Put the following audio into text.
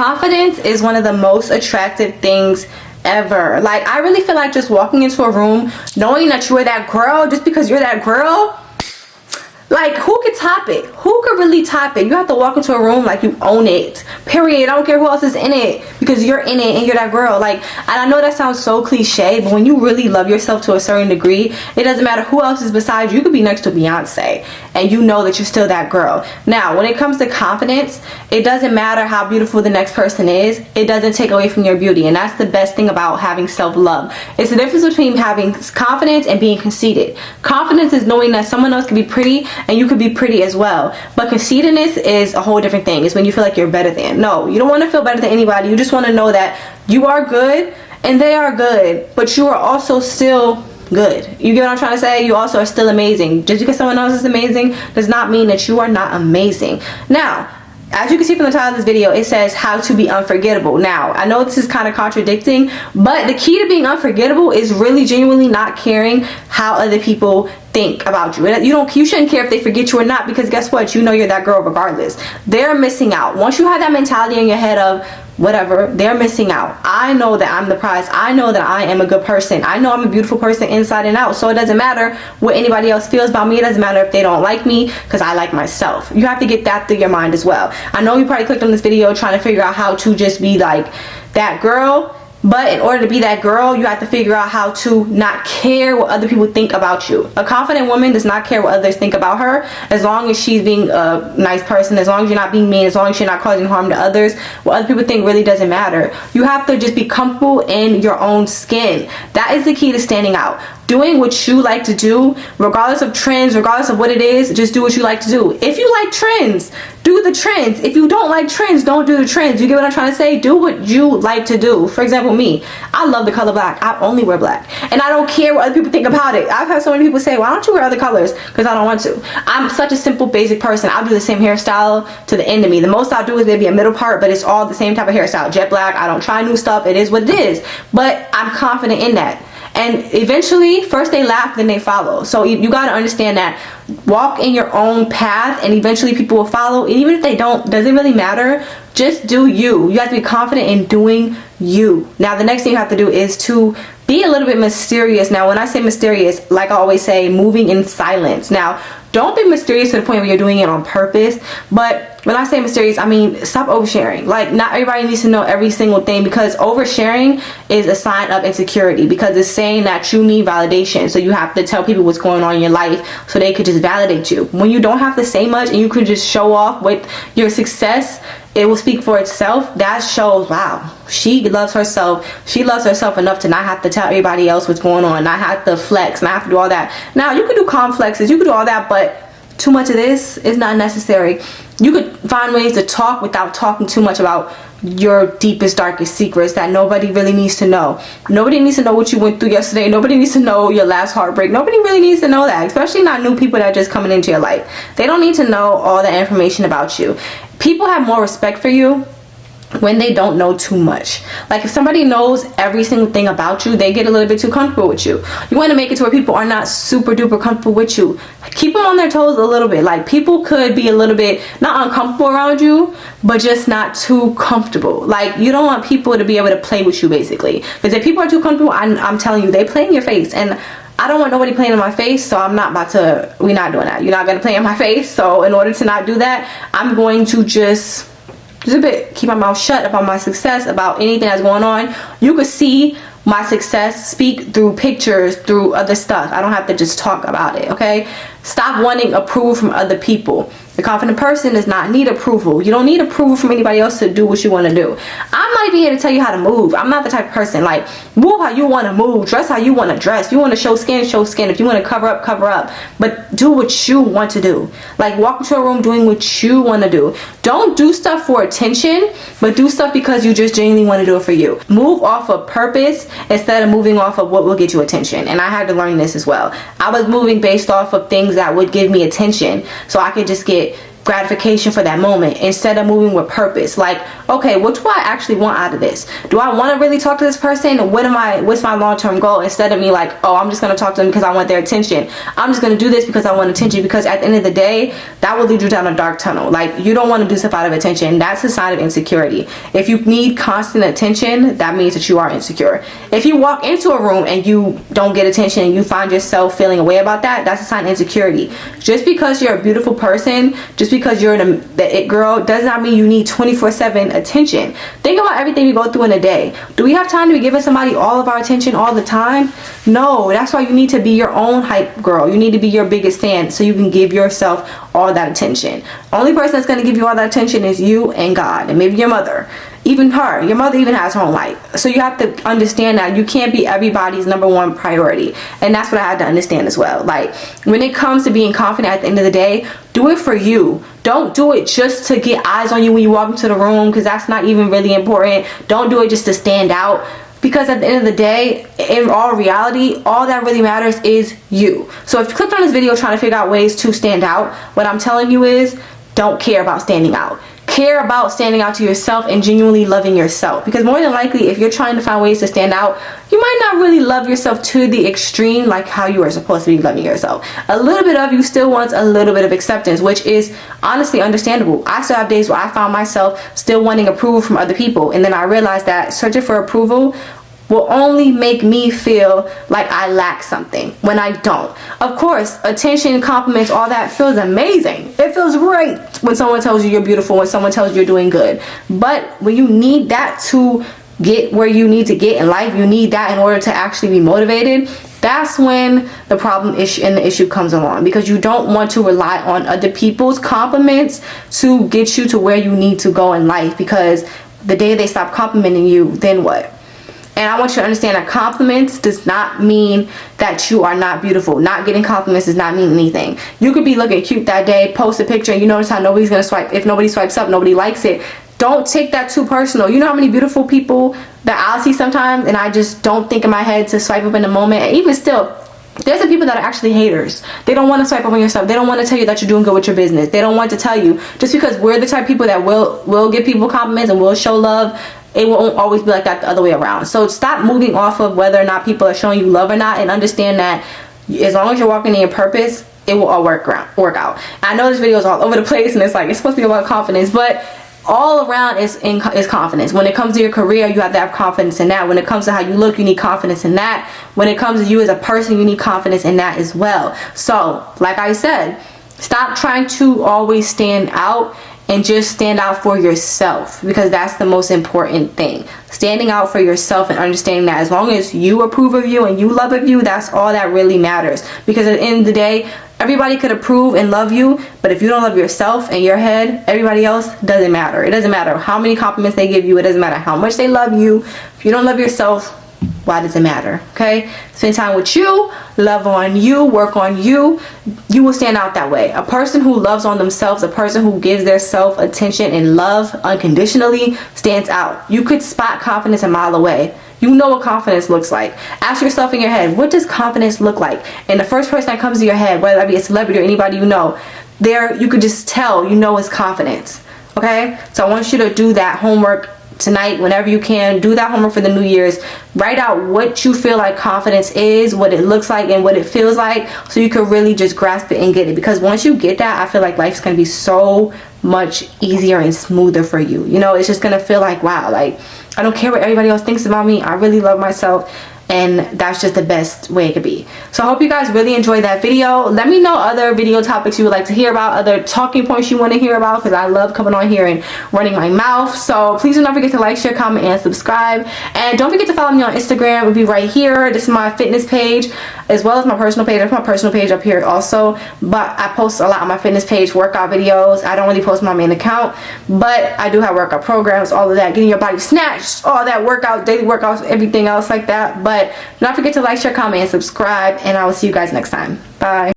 Confidence is one of the most attractive things ever. Like, I really feel like just walking into a room knowing that you're that girl, just because you're that girl, like, who could top it? Who could really top it? You have to walk into a room like you own it, period. I don't care who else is in it, because you're in it and you're that girl. Like, and I know that sounds so cliche, but when you really love yourself to a certain degree, it doesn't matter who else is beside you. You could be next to Beyonce and you know that you're still that girl. Now, when it comes to confidence, it doesn't matter how beautiful the next person is. It doesn't take away from your beauty, and that's the best thing about having self-love. It's the difference between having confidence and being conceited. Confidence is knowing that someone else can be pretty and you could be pretty as well. But conceitedness is a whole different thing. It's when you feel like you're better than. No, you don't want to feel better than anybody. You just want to know that you are good and they are good, but you are also still good. You get what I'm trying to say? You also are still amazing. Just because someone else is amazing does not mean that you are not amazing. Now, as you can see from the title of this video, it says how to be unforgettable. Now, I know this is kind of contradicting, but the key to being unforgettable is really genuinely not caring how other people think about you. You shouldn't care if they forget you or not, because guess what? You know you're that girl regardless. They're missing out. Once you have that mentality in your head of whatever, they're missing out. I know that I'm the prize. I know that I am a good person. I know I'm a beautiful person inside and out. So it doesn't matter what anybody else feels about me. It doesn't matter if they don't like me, because I like myself. You have to get that through your mind as well. I know you probably clicked on this video trying to figure out how to just be like that girl, but in order to be that girl, you have to figure out how to not care what other people think about you. A confident woman does not care what others think about her, as long as she's being a nice person, as long as you're not being mean, as long as you're not causing harm to others. What other people think really doesn't matter. You have to just be comfortable in your own skin. That is the key to standing out. Doing what you like to do, regardless of trends, regardless of what it is, just do what you like to do. If you like trends, do the trends. If you don't like trends, don't do the trends. You get what I'm trying to say? Do what you like to do. For example, me, I love the color black. I only wear black, and I don't care what other people think about it. I've had so many people say, why don't you wear other colors? Because I don't want to. I'm such a simple, basic person. I'll do the same hairstyle to the end of me. The most I'll do is maybe a middle part, but it's all the same type of hairstyle. Jet black. I don't try new stuff. It is what it is, but I'm confident in that. And eventually, first they laugh, then they follow. So you got to understand that. Walk in your own path, and eventually people will follow. And even if they don't, doesn't really matter. Just do you. You have to be confident in doing you. Now, the next thing you have to do is to be a little bit mysterious. Now, when I say mysterious, like I always say, moving in silence. Now, don't be mysterious to the point where you're doing it on purpose. But when I say mysterious, I mean stop oversharing. Like, not everybody needs to know every single thing, because oversharing is a sign of insecurity, because it's saying that you need validation. So you have to tell people what's going on in your life so they could just validate you. When you don't have to say much and you could just show off with your success, it will speak for itself. That shows, wow, she loves herself. She loves herself enough to not have to tell everybody else what's going on, not have to flex, not have to do all that. Now, you can do complexes, you can do all that, but too much of this is not necessary. You could find ways to talk without talking too much about your deepest, darkest secrets that nobody really needs to know. Nobody needs to know what you went through yesterday. Nobody needs to know your last heartbreak. Nobody really needs to know that, especially not new people that are just coming into your life. They don't need to know all the information about you. People have more respect for you when they don't know too much. Like, if somebody knows every single thing about you, they get a little bit too comfortable with you. You want to make it to where people are not super duper comfortable with you. Keep them on their toes a little bit. Like, people could be a little bit not uncomfortable around you, but just not too comfortable. Like, you don't want people to be able to play with you, basically. Because if people are too comfortable, I'm telling you, they play in your face. And I don't want nobody playing in my face, so I'm not about to, we're not doing that. You're not going to play in my face. So in order to not do that, I'm going to just a bit keep my mouth shut about my success, about anything that's going on. You could see my success, speak through pictures, through other stuff. I don't have to just talk about it, okay? Stop wanting approval from other people. The confident person does not need approval. You don't need approval from anybody else to do what you want to do. I'm not even here to tell you how to move. I'm not the type of person, like, move how you want to move, dress how you want to dress. You want to show skin, show skin. If you want to cover up, cover up. But do what you want to do. Like, walk into a room doing what you want to do. Don't do stuff for attention, but do stuff because you just genuinely want to do it for you. Move off of purpose instead of moving off of what will get you attention. And I had to learn this as well. I was moving based off of things that would give me attention, so I could just get gratification for that moment instead of moving with purpose. Like, okay, what do I actually want out of this? Do I want to really talk to this person? What's my long-term goal? Instead of me like, oh, I'm just going to talk to them because I want their attention. I'm just going to do this because I want attention, because at the end of the day, that will lead you down a dark tunnel. Like, you don't want to do stuff out of attention. That's a sign of insecurity. If you need constant attention, that means that you are insecure. If you walk into a room and you don't get attention and you find yourself feeling a way about that, that's a sign of insecurity. Just because you're a beautiful person, just because you're the it girl, does not mean you need 24/7 attention. Think about everything we go through in a day. Do we have time to be giving somebody all of our attention all the time? No. That's why you need to be your own hype girl. You need to be your biggest fan so you can give yourself all that attention. Only person that's going to give you all that attention is you and God, and maybe your mother. Even her, your mother even has her own life. So you have to understand that you can't be everybody's number one priority. And that's what I had to understand as well. Like, when it comes to being confident at the end of the day, do it for you. Don't do it just to get eyes on you when you walk into the room, because that's not even really important. Don't do it just to stand out, because at the end of the day, in all reality, all that really matters is you. So if you clicked on this video trying to figure out ways to stand out, what I'm telling you is, don't care about standing out. Care about standing out to yourself and genuinely loving yourself, because more than likely, if you're trying to find ways to stand out, you might not really love yourself to the extreme like how you are supposed to be loving yourself. A little bit of you still wants a little bit of acceptance, which is honestly understandable. I still have days where I found myself still wanting approval from other people, and then I realized that searching for approval will only make me feel like I lack something when I don't. Of course, attention, compliments, all that feels amazing. It feels great when someone tells you you're beautiful, when someone tells you you're doing good. But when you need that to get where you need to get in life, you need that in order to actually be motivated, that's when the problem and the issue comes along, because you don't want to rely on other people's compliments to get you to where you need to go in life, because the day they stop complimenting you, then what? And I want you to understand that compliments does not mean that you are not beautiful. Not getting compliments does not mean anything. You could be looking cute that day, post a picture, and you notice how nobody's going to swipe. If nobody swipes up, nobody likes it. Don't take that too personal. You know how many beautiful people that I'll see sometimes, and I just don't think in my head to swipe up in the moment. And even still, there's some people that are actually haters. They don't want to swipe up on your stuff. They don't want to tell you that you're doing good with your business. They don't want to tell you. Just because we're the type of people that will give people compliments and will show love, it won't always be like that the other way around. So stop moving off of whether or not people are showing you love or not, and understand that as long as you're walking in your purpose, it will all work out. I know this video is all over the place, and it's supposed to be about confidence, but all around is confidence. When it comes to your career, you have to have confidence in that. When it comes to how you look, you need confidence in that. When it comes to you as a person, you need confidence in that as well. So like I said, stop trying to always stand out, and just stand out for yourself, because that's the most important thing. Standing out for yourself and understanding that as long as you approve of you and you love of you, that's all that really matters. Because at the end of the day, everybody could approve and love you, but if you don't love yourself in your head, everybody else doesn't matter. It doesn't matter how many compliments they give you. It doesn't matter how much they love you. If you don't love yourself, why does it matter? Okay, spend time with you, love on you, work on you. You will stand out that way. A person who loves on themselves, a person who gives their self attention and love unconditionally, stands out. You could spot confidence a mile away. You know what confidence looks like. Ask yourself in your head, what does confidence look like? And the first person that comes to your head, whether that be a celebrity or anybody you know, there you could just tell, you know, it's confidence. Okay, so I want you to do that homework tonight, whenever you can. Do that homework for the New Year's. Write out what you feel like confidence is, what it looks like, and what it feels like, so you can really just grasp it and get it. Because once you get that, I feel like life's gonna be so much easier and smoother for you. You know, it's just gonna feel like, wow, like I don't care what everybody else thinks about me. I really love myself, and that's just the best way it could be. So I hope you guys really enjoyed that video. Let me know other video topics you would like to hear about, other talking points you want to hear about, because I love coming on here and running my mouth. So please do not forget to like, share, comment, and subscribe. And don't forget to follow me on Instagram. It will be right here. This is my fitness page as well as my personal page. There's my personal page up here also, but I post a lot on my fitness page, workout videos. I don't really post my main account, but I do have workout programs, all of that, getting your body snatched, all that workout, daily workouts, everything else like that. But don't forget to like, share, comment, and subscribe, and I will see you guys next time. Bye.